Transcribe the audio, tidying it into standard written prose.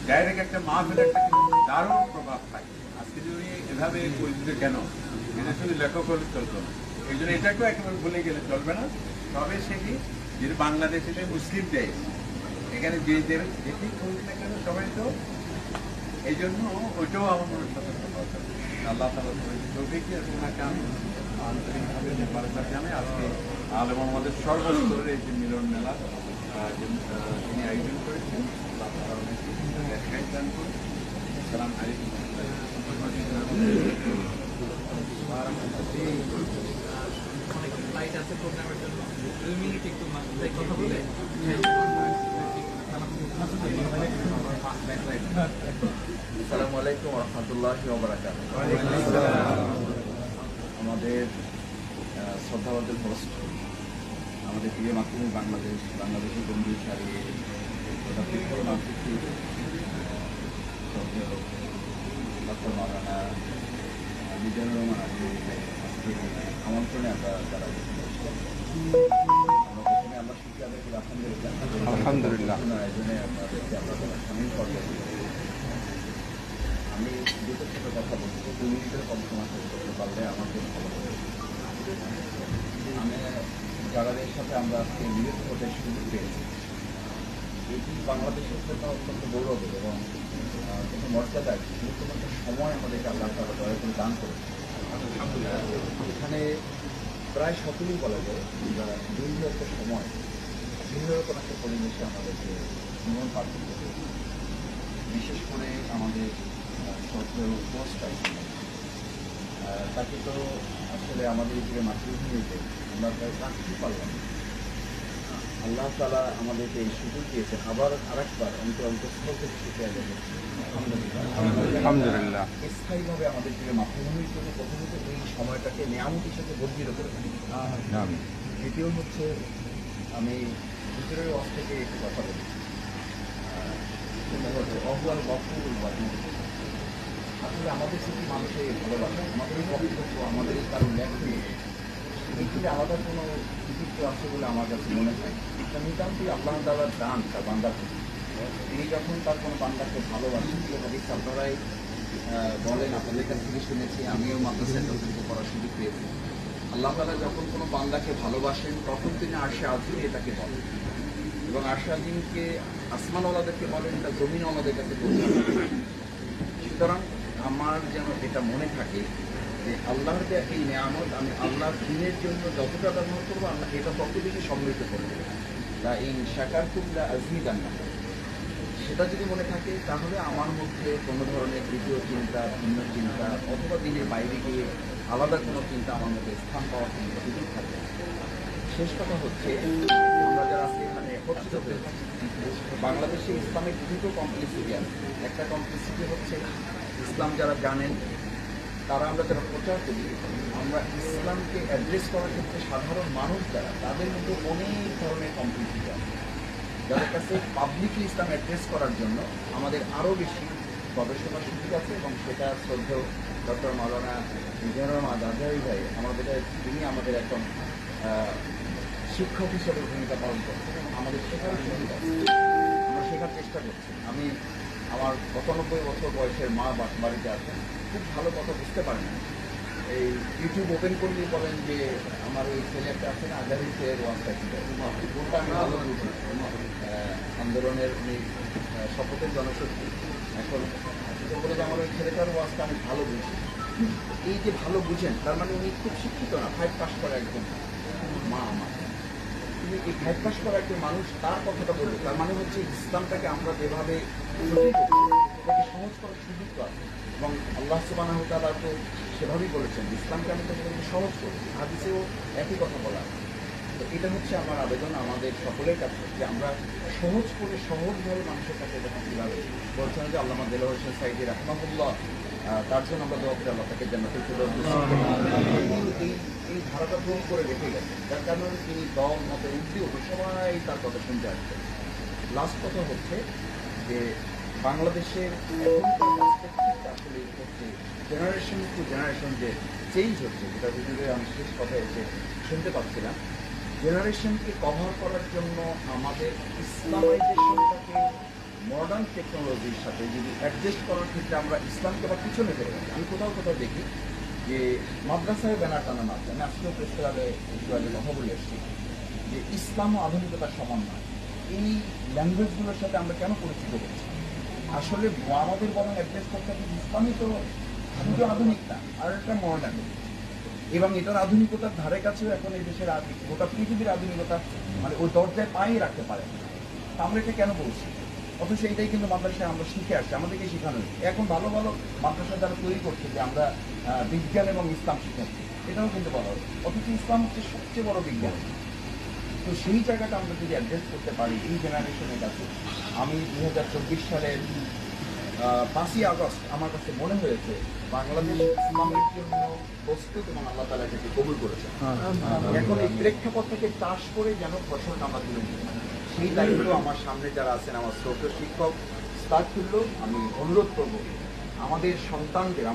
Direct একটা মাহফিল একটা দারুণ প্রভাব থাকে। আজকে যদি এভাবে পরিচিত কেন এটা শুধু লেখক হলে চলতো না, এই জন্য এটাকেও একেবারে ভুলে গেলে চলবে না। তবে সেটি যদি বাংলাদেশ এটা মুসলিম দেশ, এখানে যে যেটি করুক না কেন সবাই তো, এই জন্য ওইটাও আমার মনে সতর্ক হওয়া যাবে। আল্লাহ তাআলা তৌফিক আপনাকে আমি আন্তরিকভাবে বারবার জানাই। আজকে আলেম আমাদের সর্বস্তরের এই যে মিলন মেলা তিনি আয়োজন করেছেন, আল্লাহ তাআলা অনেকে ব্যাখ্যায় দান করুন। আসসালামু আলাইকুম। লাইট আছে প্রোগ্রামের জন্য 2 মিনিট একটু কথা বলে আসসালামু আলাইকুম ওয়া রাহমাতুল্লাহি ওয়া বারাকাতুহু। আমাদের শ্রদ্ধাভাজন হোস্ট, আমাদের প্রিয় মাতৃভূমি বাংলাদেশি বন্ধু সারি ডক্টর মাওলানা মিজানুর রহমান আজকে আমন্ত্রণে আমরা যারা আমরা প্রথমে আমরা শিখি আমাদের আলহামদুলিল্লাহ আয়োজনে আপনাদেরকে আমরা সামিল করবেন। আমি দুটো ছোট কথা বলছি, 2 মিনিটের কম সময় শেষ করতে পারলে আমার জন্য ভালো হবে। আমি যাদের সাথে আমরা আজকে নিয়োগ করতে সুযোগ পেয়েছি, এটি বাংলাদেশের জন্য অত্যন্ত গৌরবের এবং কোনো মর্যাদায় গুরুত্বপূর্ণ একটা সময় আমাদেরকে আল্লাহ তাআলা দয়া করে দান করেছে। এখানে প্রায় সকলেই বলা যায় দীর্ঘ একটা সময় ভিন্ন রকম একটা পরিবেশে আমাদেরকে জীবন পার করতে হয়েছে। বিশেষ করে আমাদের শ্রদ্ধেয় পোস্ট আছে, তাকে তো আসলে আমাদের যে মাতৃভূমিতে আমরা প্রায় রাখতে পারলাম। আল্লাহ তাআলা আমাদেরকে এই সুযোগ দিয়েছেন আবার আরেকবার অন্তঃস্থল থেকে শিখে যাবে। আলহামদুলিল্লাহ। স্থায়ীভাবে আমাদের যে মাতৃভূমির জন্য প্রথমত এই সময়টাকে নিয়ামত হিসেবে বর্ধিত করে থাকি। দ্বিতীয় হচ্ছে, আমি ভিতরের ওয়াজ থেকে একটু কথা বলি, সেটা হচ্ছে অহুয়াল গফুর ওয়াদুদ। আসলে আমাদের সাথে মানুষের ভালোবাসা, আমাদের এই বক্তব্য, আমাদের এই কারো লেখনী, এগুলি আলাদা কোনো কৃতিত্ব আছে বলে আমার কাছে মনে হয়। এটা নিতান্তই আল্লাহ তাআলার দান তার বান্দাকে। তিনি যখন তার কোনো বান্দাকে ভালোবাসেন, হাদিস আপনারাই বলেন, আপনাদের কাছ থেকে শুনেছি, আমিও মাদ্রাসায় যতটুকু পড়ার সুযোগ পেয়েছি। আল্লাহ তাআলা যখন কোনো বান্দাকে ভালোবাসেন তখন তিনি আরশে আজিমে তাকে বলেন, এবং আরশে আজিমকে আসমানওয়ালাদেরকে বলেন, এটা জমিনওয়ালাদের কাছে পৌঁছানো। সুতরাং আমার যেন এটা মনে থাকে যে আল্লাহর যে এই নিয়ামত আমি আল্লাহর দিনের জন্য যতটা ব্যবহার করবো, আল্লাহ এটা তত বেশি সমৃদ্ধ করবে। তা এই শাকারতুম লা আযীদান্নাকুম, সেটা যদি মনে থাকে তাহলে আমার মধ্যে কোনো ধরনের তৃতীয় চিন্তা, ভিন্ন চিন্তা অথবা দিনের বাইরে গিয়ে আলাদা কোনো চিন্তা আমার মধ্যে স্থান পাওয়ার কোনো সুযোগ থাকে। শেষ কথা হচ্ছে, আমরা যারা আজকে এখানে একত্রিত হয়েছি, বাংলাদেশে ইসলামের দুটো কমপ্লিসিটি আছে। একটা কমপ্লিসিটি হচ্ছে ইসলাম যারা জানেন তারা, আমরা যারা প্রচার করি, আমরা ইসলামকে অ্যাড্রেস করার ক্ষেত্রে সাধারণ মানুষ যারা, তাদের মধ্যে অনেক ধরনের কমপ্লিসিটি আছে, যাদের কাছে পাবলিকলি ইসলাম অ্যাড্রেস করার জন্য আমাদের আরও বেশি গবেষণার সুযোগ আছে। এবং সেটা শ্রদ্ধেয় ডক্টর মাওলানা মিজানুর রহমান আজহারী ভাই তিনি আমাদের একজন শিক্ষক হিসেবে ভূমিকা পালন করছেন এবং আমাদের শেখার সুযোগ আছে, আমরা শেখার চেষ্টা করছি। আমি আমার 95 বছর বয়সের মা বাড়িতে আছেন, খুব ভালো কথা বুঝতে পারেন না। এই ইউটিউব ওপেন করলেই বলেন যে আমার ওই ছেলে একটা আছে না, আজহারী ছেলের ওয়াজটা কি কোনটা আমি ভালো বুঝি। আন্দোলনের উনি শপথের জনশক্তি, এখন বলে যে আমার ওই ছেলেটার ওয়াজটা আমি ভালো বুঝি। এই যে ভালো বুঝেন, তার মানে উনি খুব শিক্ষিত না, 5 পাস করা একজন মা। আমার তিনি এই 5 পাস করা একজন মানুষ তার কথাটা বলবে, তার মানে হচ্ছে ইসলামটাকে আমরা যেভাবে এটাকে সহজ করার সুযোগ আছে। এবং আল্লাহ সুবহানাহু ওয়া তাআলা তো সেভাবেই বলেছেন, ইসলামকে আমি তোমাদেরকে সহজ করছি। হাদিসেও একই কথা বলা। তো এটা হচ্ছে আমার আবেদন আমাদের সকলের কাছে, যে আমরা সহজ করে সহজভাবে মানুষের কাছে এটা কীভাবে বলছেন যে আল্লামা দেলোয়ার হোসেন সাঈদী রাহমাহুল্লাহ, তার জন্য আমরা দোয়া করি আল্লাহ তাকে জান্নাতুল ফিরদাউস এই ধারাটা গ্রহণ করে রেখে গেছেন, যার কারণে তিনি দল মতে উঠলেও সবাই তার কথা শুনতে আসছেন। লাস্ট কথা হচ্ছে যে বাংলাদেশের আসলে হচ্ছে জেনারেশন টু জেনারেশন যে চেঞ্জ হচ্ছে, যেটা ভিডিওতে আমি শেষ কথা এসে শুনতে পাচ্ছিলাম, জেনারেশনকে কভার করার জন্য আমাদের ইসলামাইজেশনটাকে মডার্ন টেকনোলজির সাথে যদি অ্যাডজাস্ট করার ক্ষেত্রে আমরা ইসলামকে আবার পিছনে ফেলে গেছি। আমি কোথাও কোথাও দেখি যে মাদ্রাসায় ব্যানার টানানো আছে। আমি আজকেও প্রেস ক্লাবে একটু আগে কথা বলে এসেছি যে ইসলাম ও আধুনিকতার সমান নয়। এই ল্যাঙ্গুয়েজগুলোর সাথে আমরা কেন পরিচিত করছি? আসলে আমাদের বরং অ্যাড্রেস করতে হবে ইসলামই তো শুধু আধুনিক না, আর একটা মডার্ন, এবং এটার আধুনিকতার ধারে কাছেও এখন এই দেশের গোটা পৃথিবীর আধুনিকতা মানে ওই দরজায় পাই রাখতে পারে না। তা আমরা এটা কেন বলছি? অথচ এটাই কিন্তু মাদ্রাসায় আমরা শিখে আসছি, আমাদেরকে শেখানো হয়েছে। এখন ভালো ভালো মাদ্রাসা যারা তৈরি করছে যে আমরা বিজ্ঞান এবং ইসলাম শিখাচ্ছি, এটাও কিন্তু বলা হয়। অথচ ইসলাম হচ্ছে সবচেয়ে বড় বিজ্ঞান। তো সেই জায়গাটা আমরা যদি অ্যাড্রেস করতে পারি এই জেনারেশনের কাছে, আমি 2024 সালের 5ই আগস্ট আমার কাছে মনে হয়েছে বাংলাদেশ ইসলামের জন্য প্রস্তুত এবং আল্লাহ তাআলা এটাকে কবুল করেছেন। এখন এই প্রেক্ষাপটটাকে চাষ করে যেন ফসলটা আমরা তুলে নিতে পারি, সেই দায়িত্ব আমার সামনে যারা আছেন, আমার শ্রদ্ধেয় শিক্ষক স্টাফ তুল্য, আমি অনুরোধ করবো আমাদের সন্তানদের